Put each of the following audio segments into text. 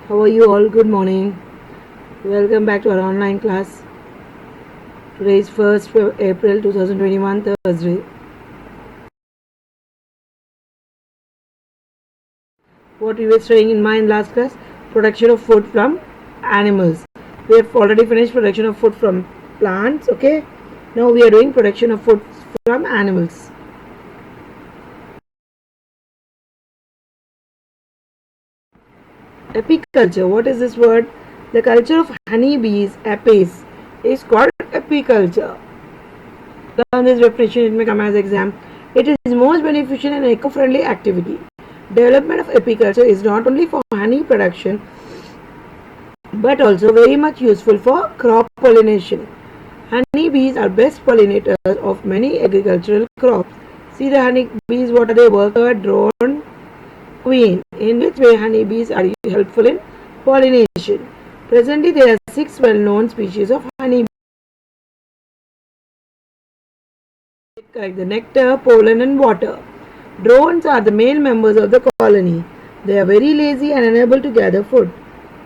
How are you all? Good morning. Welcome back to our online class. Today is 1st April 2021, Thursday. What we were studying in my last class? Production of food from animals. We have already finished production of food from plants, okay? Now we are doing production of food from animals. Apiculture. What is this word? The culture of honeybees, apis, is called apiculture. Learn this definition, it may come as exam. It is most beneficial and eco-friendly activity. Development of apiculture is not only for honey production but also very much useful for crop pollination. Honeybees are best pollinators of many agricultural crops. See the honeybees, what are they? Worker, drone, queen. In which way honeybees are helpful in pollination? Presently there are 6 well-known species of honeybees. Collect the nectar, pollen and water. Drones are the male members of the colony. They are very lazy and unable to gather food.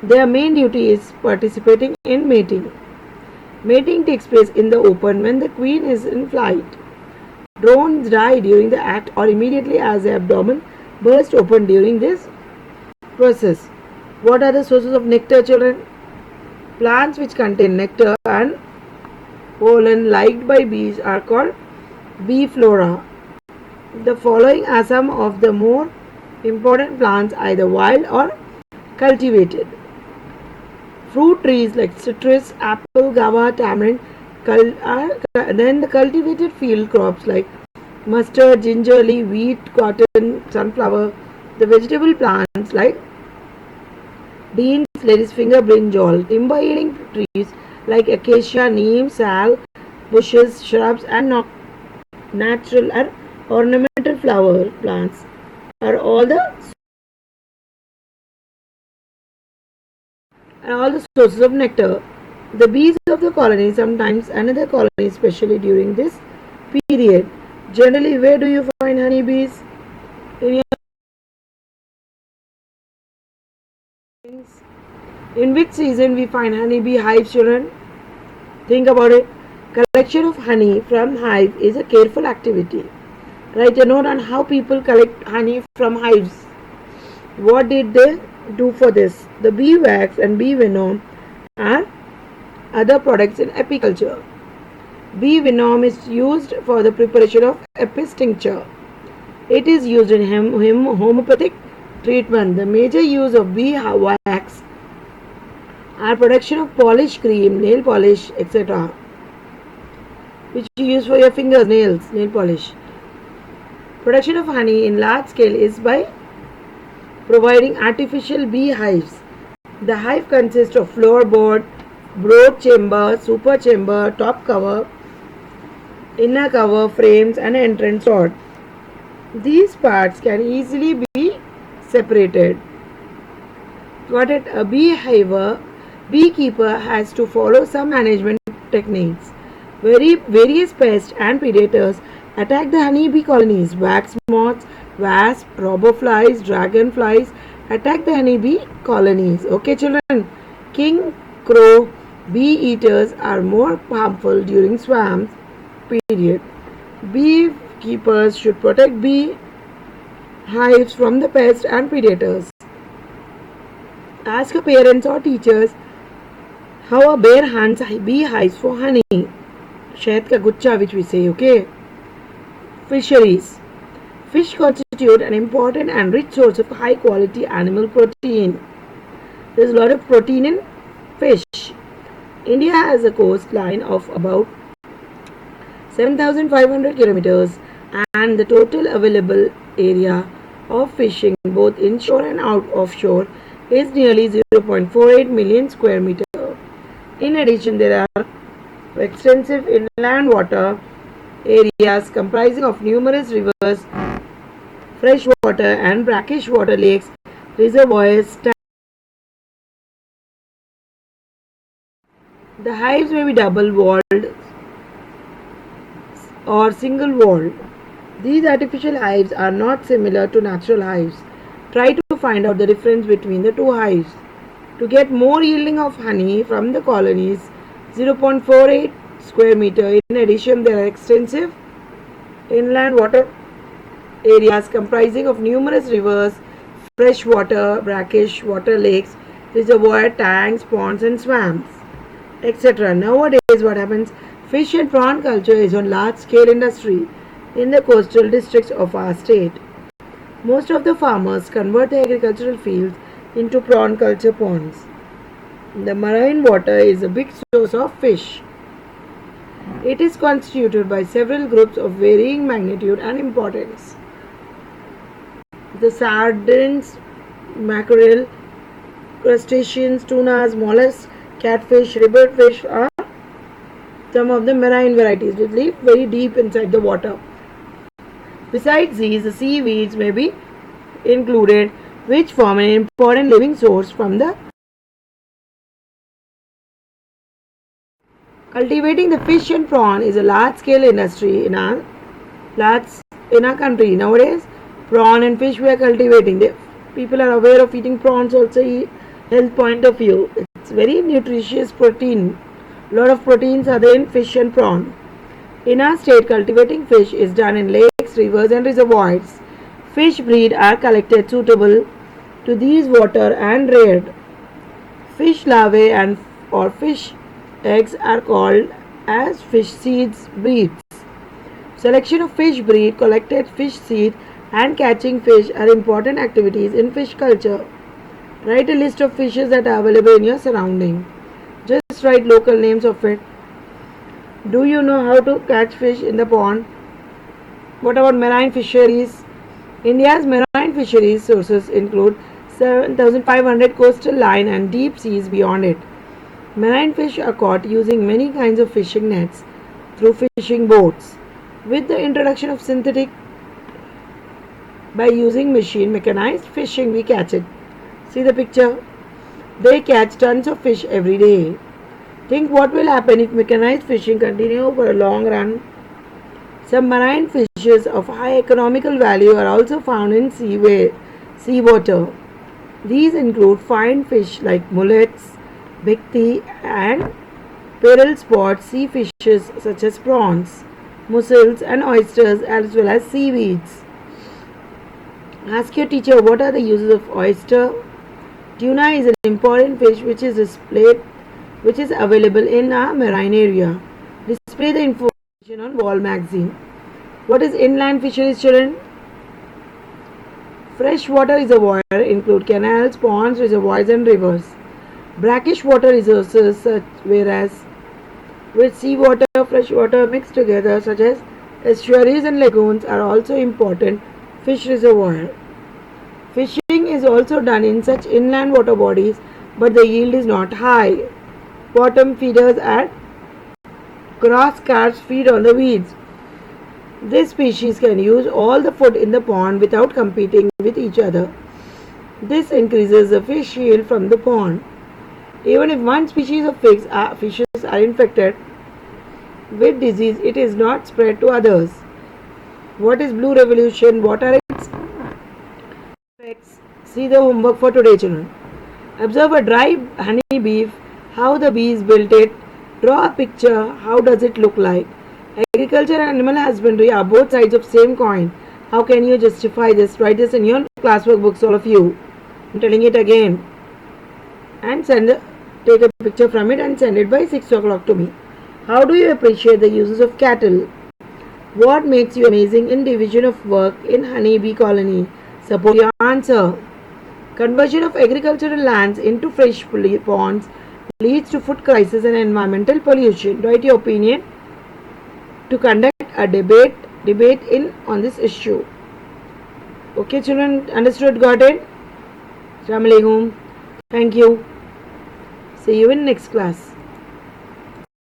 Their main duty is participating in mating. Mating takes place in the open when the queen is in flight. Drones die during the act or immediately as the abdomen bursts open during this process. What are the sources of nectar, children? Plants which contain nectar and pollen liked by bees are called bee flora. The following are some of the more important plants, either wild or cultivated. Fruit trees like citrus, apple, guava, tamarind, then the cultivated field crops like mustard, gingerly, wheat, cotton, sunflower. The vegetable plants like beans, lettuce, finger, brinjal. Timber yielding trees like acacia, neem, sal, bushes, shrubs, and natural and ornamental flower plants are all the sources of nectar. The bees of the colony, sometimes another colony, especially during this period. Generally, where do you find honeybees? In which season we find honeybee hives, children? Think about it. Collection of honey from hive is a careful activity. Write a note on how people collect honey from hives. What did they do for this? The bee wax and bee venom are other products in apiculture. Bee venom is used for the preparation of apis tincture. It is used in homeopathic treatment. The major use of bee wax are production of polish cream, nail polish, etc., which you use for your fingers, nails, nail polish. Production of honey in large scale is by providing artificial bee hives. The hive consists of floorboard, brood chamber, super chamber, top cover, inner cover, frames and entrance rod. These parts can easily be separated. Got it? A beekeeper has to follow some management techniques. Various pests and predators attack the honeybee colonies. Wax moths, wasps, robber flies, dragonflies attack the honeybee colonies. Okay, children? King crow bee eaters are more harmful during swarm period. Beekeepers should protect bee hives from the pests and predators. Ask your parents or teachers how a bear hunts bee hives for honey. Shahad ka guchcha, which we say, okay? Fisheries. Fish constitute an important and rich source of high quality animal protein. There is a lot of protein in fish. India has a coastline of about 7,500 kilometers and the total available area of fishing both inshore and out offshore is nearly 0.48 million square meter. In addition, there are extensive inland water areas comprising of numerous rivers, freshwater and brackish water lakes, reservoirs. The hives may be double-walled or single-walled. These artificial hives are not similar to natural hives. Try to find out the difference between the two hives. To get more yielding of honey from the colonies, 0.48 square meter. In addition, there are extensive inland water areas comprising of numerous rivers, freshwater, brackish water lakes, reservoir, tanks, ponds and swamps, etc. Nowadays what happens, fish and prawn culture is on large scale industry in the coastal districts of our state. Most of the farmers convert the agricultural fields into prawn culture ponds. The marine water is a big source of fish. It is constituted by several groups of varying magnitude and importance. The sardines, mackerel, crustaceans, tunas, mollusks, catfish, river fish are some of the marine varieties which live very deep inside the water. Besides these, the seaweeds may be included, which form an important living source from the cultivating the fish and prawn is a large-scale industry in our country nowadays. Prawn and fish we are cultivating. People are aware of eating prawns also health point of view. It's very nutritious protein. A lot of proteins are there in fish and prawn. In our state, cultivating fish is done in lakes, rivers and reservoirs. Fish breed are collected suitable to these water and reared. Fish larvae and or fish eggs are called as fish seeds breeds. Selection of fish breed, collected fish seed and catching fish are important activities in fish culture. Write a list of fishes that are available in your surrounding. Just write local names of it. Do you know how to catch fish in the pond? What about marine fisheries? India's marine fisheries sources include 7,500 coastal line and deep seas beyond it. Marine fish are caught using many kinds of fishing nets through fishing boats. With the introduction of synthetic by using machine mechanized fishing, we catch it. See the picture? They catch tons of fish every day. Think what will happen if mechanized fishing continue for a long run. Some marine fishes of high economical value are also found in seawater. These include fine fish like mullets, bikthi and pearl spot sea fishes such as prawns, mussels and oysters as well as seaweeds. Ask your teacher what are the uses of oyster. Tuna is an important fish which is available in our marine area. Display the information on wall magazine. What is inland fisheries, children? Freshwater reservoirs include canals, ponds, reservoirs and rivers. Brackish water resources whereas with seawater, freshwater mixed together such as estuaries and lagoons are also important fish reservoir. Fishing is also done in such inland water bodies but the yield is not high. Bottom feeders and grass carps feed on the weeds. This species can use all the food in the pond without competing with each other. This increases the fish yield from the pond. Even if one species of fishes are infected with disease, it is not spread to others. What is blue revolution? What are its effects? See the homework for today, children. Observe a dry honey beef, how the bees built it. Draw a picture, how does it look like? Agriculture and animal husbandry are both sides of same coin. How can you justify this? Write this in your classwork books, all of you. I'm telling it again. And take a picture from it and send it by 6 o'clock to me. How do you appreciate the uses of cattle? What makes you amazing in division of work in honeybee colony? Suppose your answer. Conversion of agricultural lands into fresh ponds leads to food crisis and environmental pollution. Write your opinion to conduct a debate on this issue. Okay, children, understood? Got it? Assalamu alaikum. Thank you. See you in next class.